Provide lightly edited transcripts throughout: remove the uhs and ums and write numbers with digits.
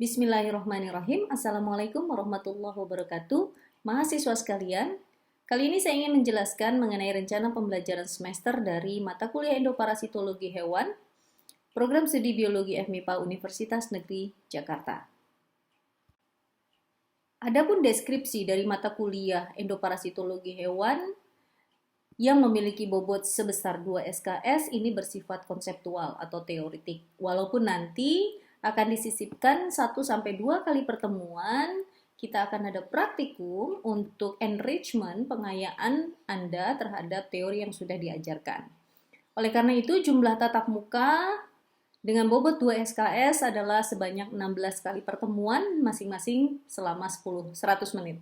Bismillahirrahmanirrahim. Assalamualaikum warahmatullahi wabarakatuh. Mahasiswa sekalian, kali ini saya ingin menjelaskan mengenai rencana pembelajaran semester dari mata kuliah Endoparasitologi Hewan, Program Studi Biologi FMIPA Universitas Negeri Jakarta. Adapun deskripsi dari mata kuliah Endoparasitologi Hewan yang memiliki bobot sebesar 2 SKS ini bersifat konseptual atau teoritik. Walaupun nanti akan disisipkan 1-2 kali pertemuan, kita akan ada praktikum untuk enrichment, pengayaan Anda terhadap teori yang sudah diajarkan. Oleh karena itu, jumlah tatap muka dengan bobot 2 SKS adalah sebanyak 16 kali pertemuan, masing-masing selama 100 menit.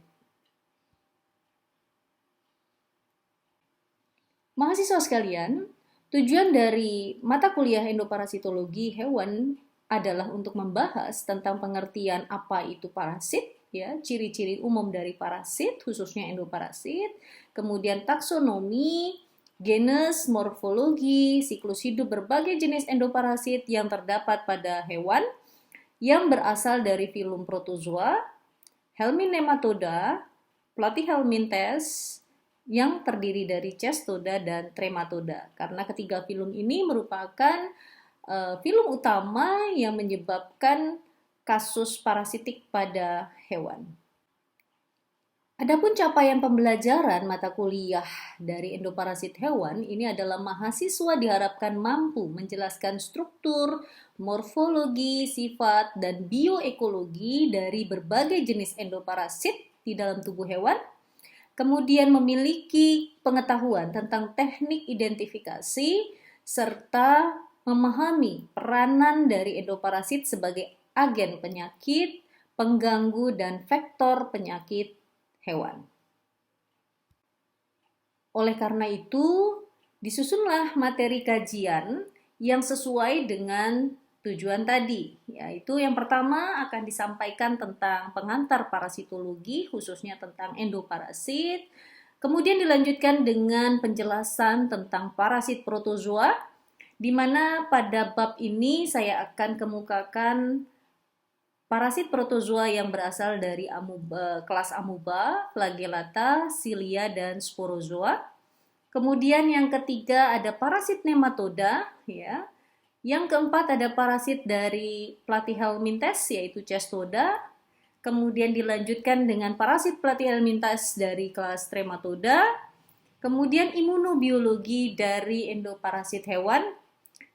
Mahasiswa sekalian, tujuan dari mata kuliah Endoparasitologi Hewan adalah untuk membahas tentang pengertian apa itu parasit, ya, ciri-ciri umum dari parasit, khususnya endoparasit, kemudian taksonomi, genus, morfologi, siklus hidup berbagai jenis endoparasit yang terdapat pada hewan yang berasal dari filum Protozoa, Helminth nematoda, Platyhelminthes, yang terdiri dari Cestoda dan Trematoda. Karena ketiga filum ini merupakan filum utama yang menyebabkan kasus parasitik pada hewan. Adapun capaian pembelajaran mata kuliah dari endoparasit hewan ini adalah mahasiswa diharapkan mampu menjelaskan struktur, morfologi, sifat, dan bioekologi dari berbagai jenis endoparasit di dalam tubuh hewan, kemudian memiliki pengetahuan tentang teknik identifikasi, serta memahami peranan dari endoparasit sebagai agen penyakit, pengganggu, dan vektor penyakit hewan. Oleh karena itu, disusunlah materi kajian yang sesuai dengan tujuan tadi, yaitu yang pertama akan disampaikan tentang pengantar parasitologi, khususnya tentang endoparasit, kemudian dilanjutkan dengan penjelasan tentang parasit protozoa, di mana pada bab ini saya akan kemukakan parasit protozoa yang berasal dari kelas amuba, flagellata, cilia, dan sporozoa. Kemudian yang ketiga ada parasit nematoda, ya. Yang keempat ada parasit dari Platyhelminthes yaitu Cestoda. Kemudian dilanjutkan dengan parasit Platyhelminthes dari kelas Trematoda. Kemudian imunobiologi dari endoparasit hewan.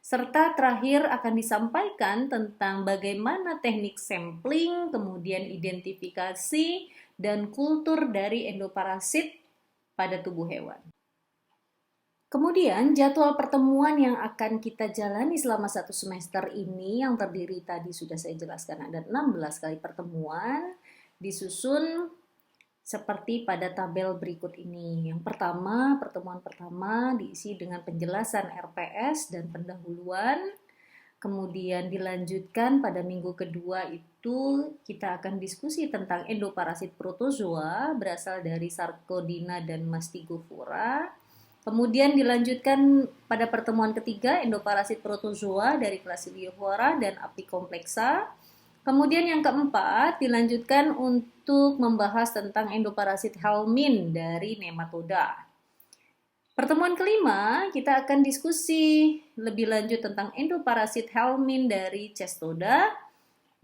Serta terakhir akan disampaikan tentang bagaimana teknik sampling, kemudian identifikasi, dan kultur dari endoparasit pada tubuh hewan. Kemudian jadwal pertemuan yang akan kita jalani selama 1 semester ini yang terdiri tadi sudah saya jelaskan ada 16 kali pertemuan, disusun seperti pada tabel berikut ini. Yang pertama, pertemuan pertama diisi dengan penjelasan RPS dan pendahuluan. Kemudian dilanjutkan pada minggu kedua itu kita akan diskusi tentang endoparasit protozoa berasal dari Sarcodina dan Mastigophora. Kemudian dilanjutkan pada pertemuan ketiga endoparasit protozoa dari kelas Iliophora dan Apicomplexta. Kemudian yang keempat dilanjutkan untuk membahas tentang endoparasit Helminth dari nematoda. Pertemuan kelima kita akan diskusi lebih lanjut tentang endoparasit Helminth dari Cestoda,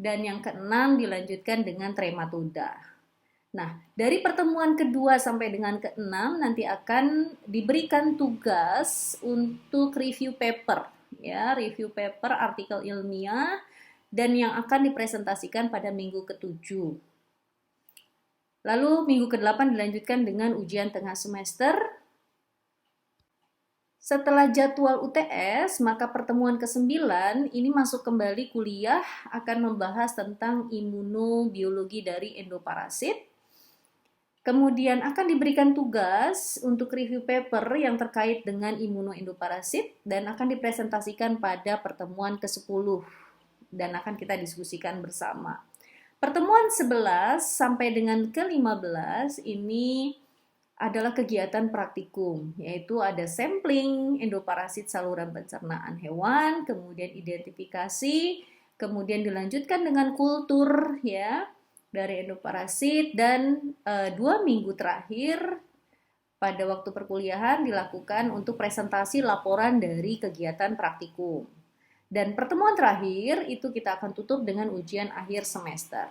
dan yang keenam dilanjutkan dengan Trematoda. Nah, dari pertemuan kedua sampai dengan keenam nanti akan diberikan tugas untuk review paper, ya, review paper artikel ilmiah, dan yang akan dipresentasikan pada minggu ke-7. Lalu minggu ke-8 dilanjutkan dengan ujian tengah semester. Setelah jadwal UTS, maka pertemuan ke-9 ini masuk kembali kuliah akan membahas tentang imunobiologi dari endoparasit. Kemudian akan diberikan tugas untuk review paper yang terkait dengan imunoendoparasit dan akan dipresentasikan pada pertemuan ke-10 dan akan kita diskusikan bersama. Pertemuan 11 sampai dengan ke-15 ini adalah kegiatan praktikum, yaitu ada sampling endoparasit saluran pencernaan hewan, kemudian identifikasi, kemudian dilanjutkan dengan kultur ya dari endoparasit, dan 2 minggu terakhir pada waktu perkuliahan dilakukan untuk presentasi laporan dari kegiatan praktikum. Dan pertemuan terakhir itu kita akan tutup dengan ujian akhir semester.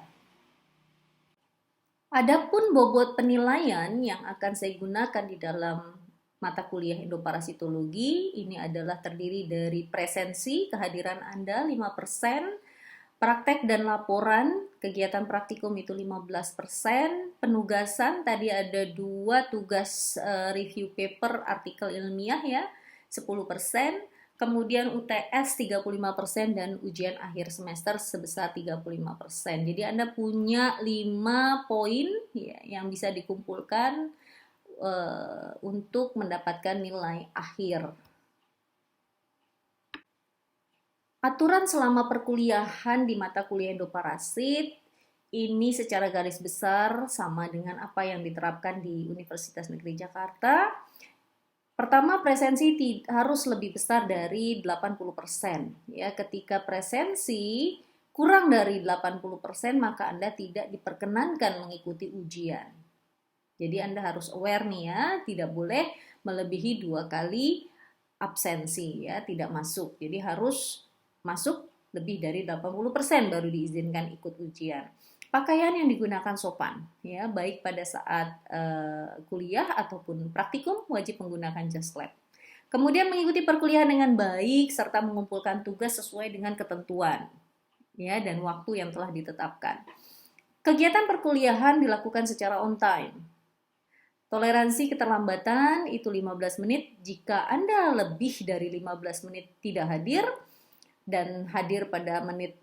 Adapun bobot penilaian yang akan saya gunakan di dalam mata kuliah endoparasitologi ini adalah terdiri dari presensi, kehadiran Anda 5%, praktek dan laporan, kegiatan praktikum itu 15%, penugasan tadi ada 2 tugas review paper artikel ilmiah ya, 10%, kemudian UTS 35% dan ujian akhir semester sebesar 35%. Jadi Anda punya 5 poin ya, yang bisa dikumpulkan untuk mendapatkan nilai akhir. Aturan selama perkuliahan di mata kuliah endoparasit ini secara garis besar sama dengan apa yang diterapkan di Universitas Negeri Jakarta. Pertama, presensi harus lebih besar dari 80%. Ya, ketika presensi kurang dari 80%, maka Anda tidak diperkenankan mengikuti ujian. Jadi Anda harus aware nih ya, tidak boleh melebihi 2 kali absensi ya, tidak masuk. Jadi harus masuk lebih dari 80% baru diizinkan ikut ujian. Pakaian yang digunakan sopan ya, baik pada saat kuliah ataupun praktikum wajib menggunakan jas lab. Kemudian mengikuti perkuliahan dengan baik serta mengumpulkan tugas sesuai dengan ketentuan ya dan waktu yang telah ditetapkan. Kegiatan perkuliahan dilakukan secara on time. Toleransi keterlambatan itu 15 menit. Jika Anda lebih dari 15 menit tidak hadir dan hadir pada menit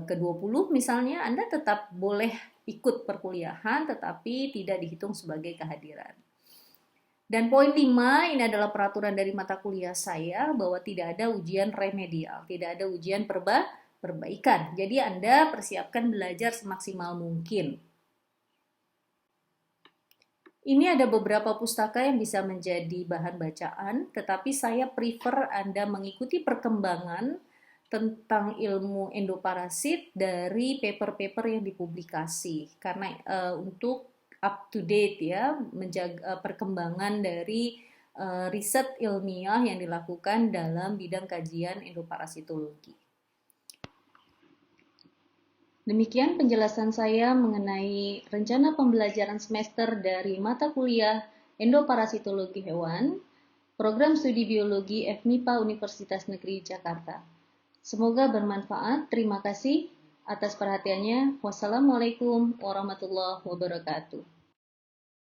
ke-20 misalnya, Anda tetap boleh ikut perkuliahan tetapi tidak dihitung sebagai kehadiran. Dan poin 5 ini adalah peraturan dari mata kuliah saya bahwa tidak ada ujian remedial, tidak ada ujian perbaikan. Jadi Anda persiapkan belajar semaksimal mungkin. Ini ada beberapa pustaka yang bisa menjadi bahan bacaan, tetapi saya prefer Anda mengikuti perkembangan tentang ilmu endoparasit dari paper-paper yang dipublikasi. Karena untuk up to date ya, menjaga perkembangan dari riset ilmiah yang dilakukan dalam bidang kajian endoparasitologi. Demikian penjelasan saya mengenai rencana pembelajaran semester dari mata kuliah Endoparasitologi Hewan, Program Studi Biologi FMIPA Universitas Negeri Jakarta. Semoga bermanfaat. Terima kasih atas perhatiannya. Wassalamualaikum warahmatullahi wabarakatuh.